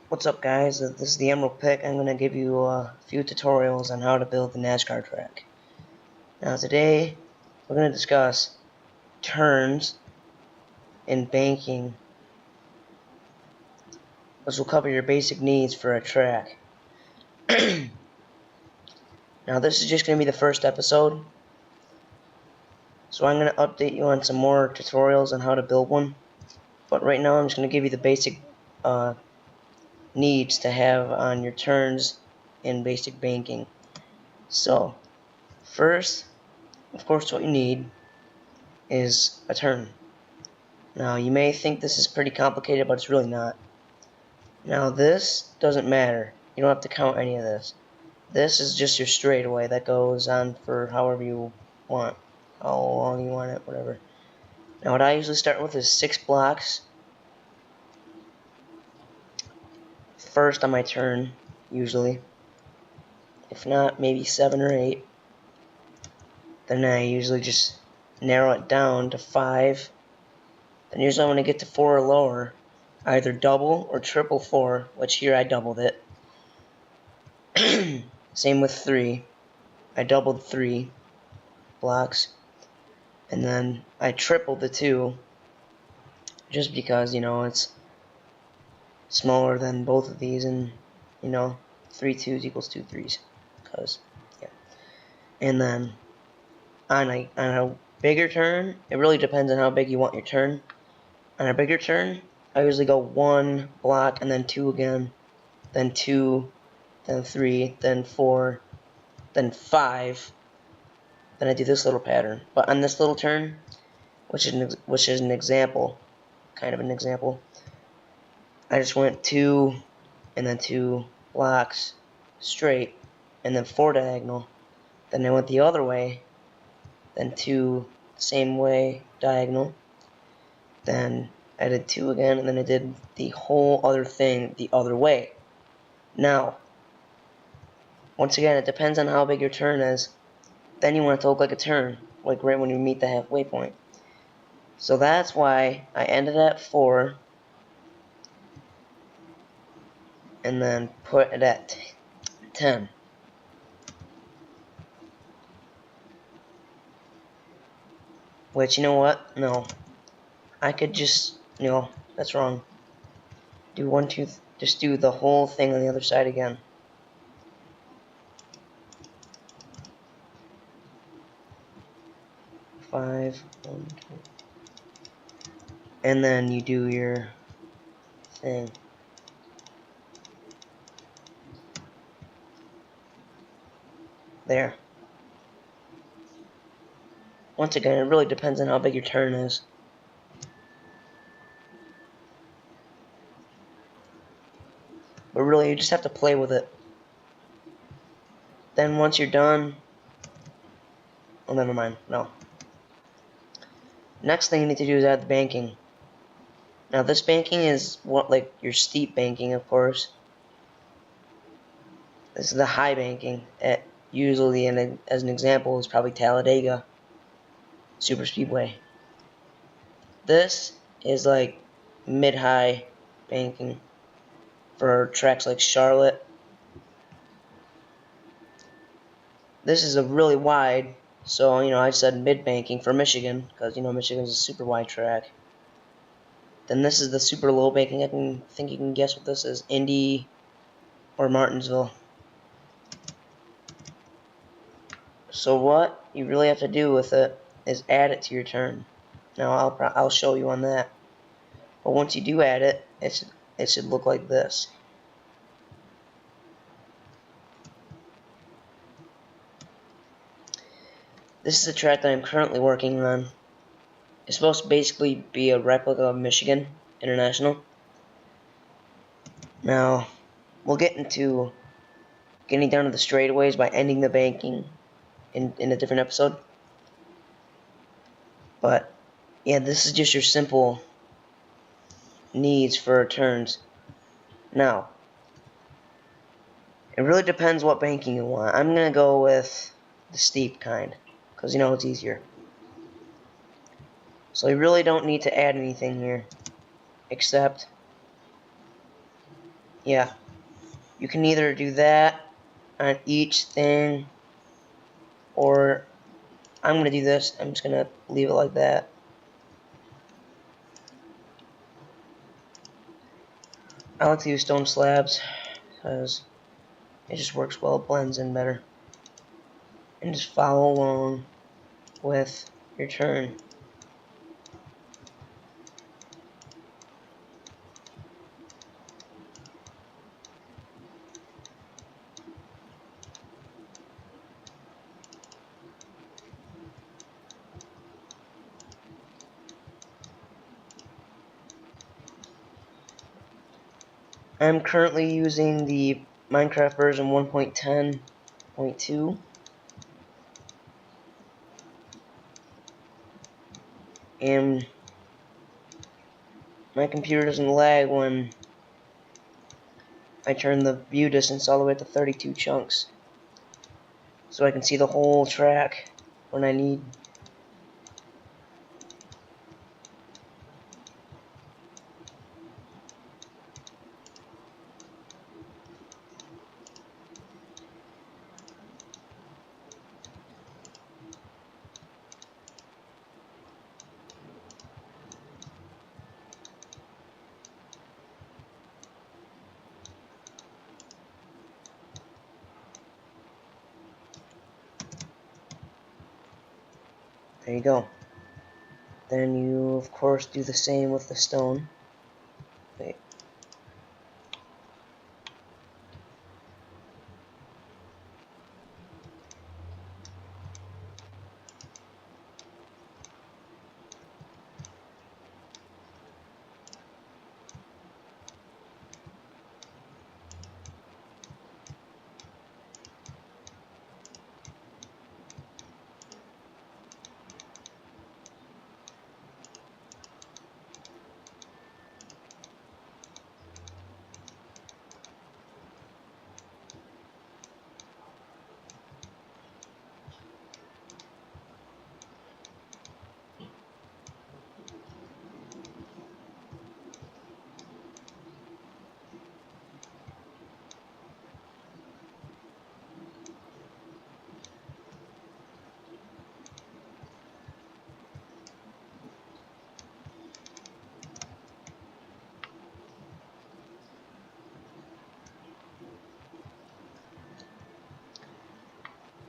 What's up, guys? This is the Emerald Pick. I'm going to give you a few tutorials on how to build the NASCAR track. Now today we're going to discuss turns and banking, which will cover your basic needs for a track. Now this is just going to be the first episode, so I'm going to update you on some more tutorials on how to build one. But right now I'm just going to give you the basic needs to have on your turns and basic banking. So first, of course, what you need is a turn. Now, you may think this is pretty complicated, but it's really not. Now, this doesn't matter. You don't have to count any of this. This is just your straightaway that goes on for however you want, how long you want it, whatever. Now, what I usually start with is 6 blocks. First on my turn, usually. If not, maybe 7 or 8. Then I usually just narrow it down to 5. Then usually when I get to 4 or lower, I either double or triple 4, which here I doubled it. Same with 3. I doubled 3 blocks, and then I tripled the 2, just because, it's smaller than both of these, and, 3 2s equals 2 3s, because, yeah. And then, on a bigger turn, it really depends on how big you want your turn. On a bigger turn, I usually go 1 block, and then 2 again, then 2, then 3, then 4, then 5, then I do this little pattern. But on this little turn, which is an example, kind of an example, I just went 2, and then 2 blocks straight, and then 4 diagonal. Then I went the other way, then 2 same way diagonal. Then I did 2 again, and then I did the whole other thing the other way. Now, once again, it depends on how big your turn is. Then you want it to look like a turn, like right when you meet the halfway point. So that's why I ended at 4, and then put it at 10. Which, you know what? No. I could just, that's wrong. Do 1, 2, just do the whole thing on the other side again. Five, 1, 2. And then you do your thing. There. Once again, it really depends on how big your turn is. But really, you just have to play with it. Then once you're done... Oh, never mind. No. Next thing you need to do is add the banking. Now, this banking is like your steep banking, of course. This is the high banking. Usually, as an example, is probably Talladega Super Speedway. This is like mid-high banking for tracks like Charlotte. This is a really wide, so I said mid-banking for Michigan, because Michigan is a super wide track. Then this is the super low banking. I think you can guess what this is: Indy or Martinsville. So what you really have to do with it is add it to your turn. Now I'll show you on that. But once you do add it, it should look like this. This is a track that I'm currently working on. It's supposed to basically be a replica of Michigan International. Now, we'll get into getting down to the straightaways by ending the banking in a different episode. But, yeah, this is just your simple needs for turns. Now, it really depends what banking you want. I'm going to go with the steep kind, because it's easier. So you really don't need to add anything here, except yeah, you can either do that on each thing, or I'm going to do this. I'm just going to leave it like that. I like to use stone slabs because it just works well, it blends in better. And just follow along with your turn. I'm currently using the Minecraft version 1.10.2, and my computer doesn't lag when I turn the view distance all the way to 32 chunks, so I can see the whole track when I need. There you go. Then you, of course, do the same with the stone. Wait.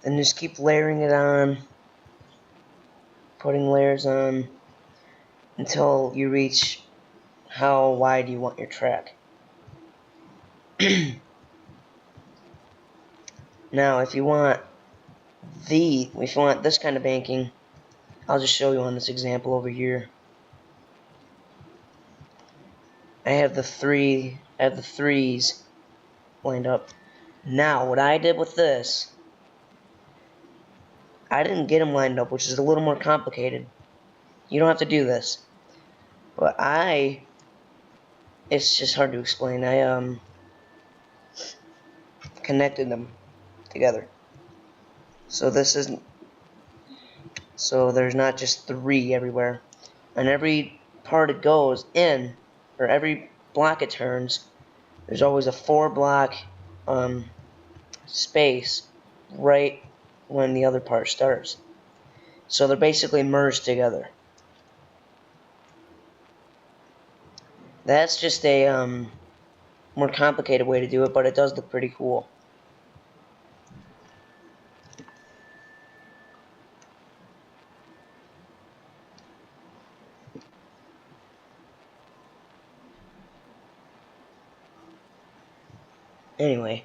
Then just keep layering it on, putting layers on, until you reach how wide you want your track. Now, if you want this kind of banking, I'll just show you on this example over here. I have the threes lined up. Now, what I did with this, I didn't get them lined up, which is a little more complicated. You don't have to do this, but it's just hard to explain. I connected them together. So there's not just three everywhere. And every part it goes in, or every block it turns, there's always a 4-block space right when the other part starts. So they're basically merged together. That's just a more complicated way to do it, but it does look pretty cool. Anyway,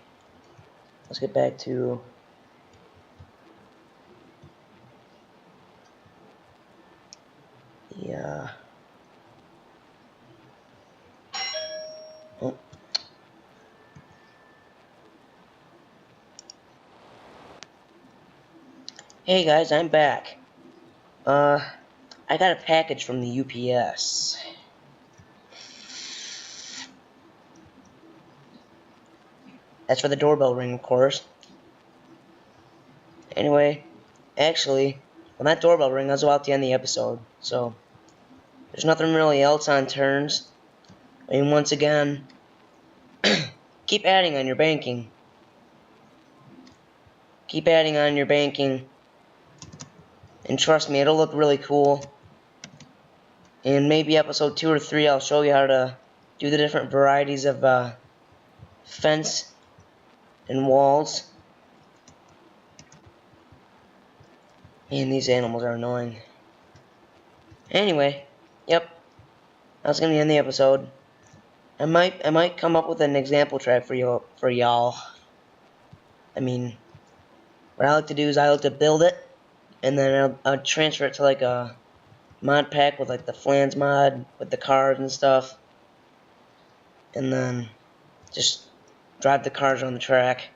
let's get back to the oh. Hey guys, I'm back. I got a package from the UPS. That's for the doorbell ring, of course. Anyway, actually, when that doorbell ring, that's about the end of the episode. So, there's nothing really else on turns. I mean, once again, keep adding on your banking. Keep adding on your banking. And trust me, it'll look really cool. And maybe episode 2 or 3, I'll show you how to do the different varieties of fence and walls. Man, these animals are annoying. Anyway, yep, that's gonna end the episode. I might come up with an example track for y'all. I mean, what I like to do is I like to build it, and then I'll transfer it to like a mod pack with like the Flans mod with the cars and stuff, and then just drive the cars on the track,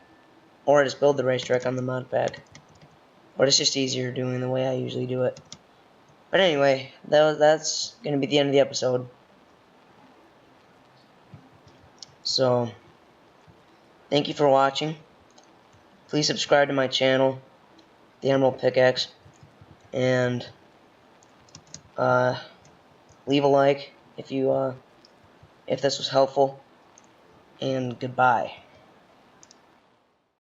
or just build the racetrack on the mod pack. But it's just easier doing the way I usually do it. But anyway, that's gonna be the end of the episode. So, thank you for watching. Please subscribe to my channel, The Emerald Pickaxe, and leave a like if this was helpful. And goodbye.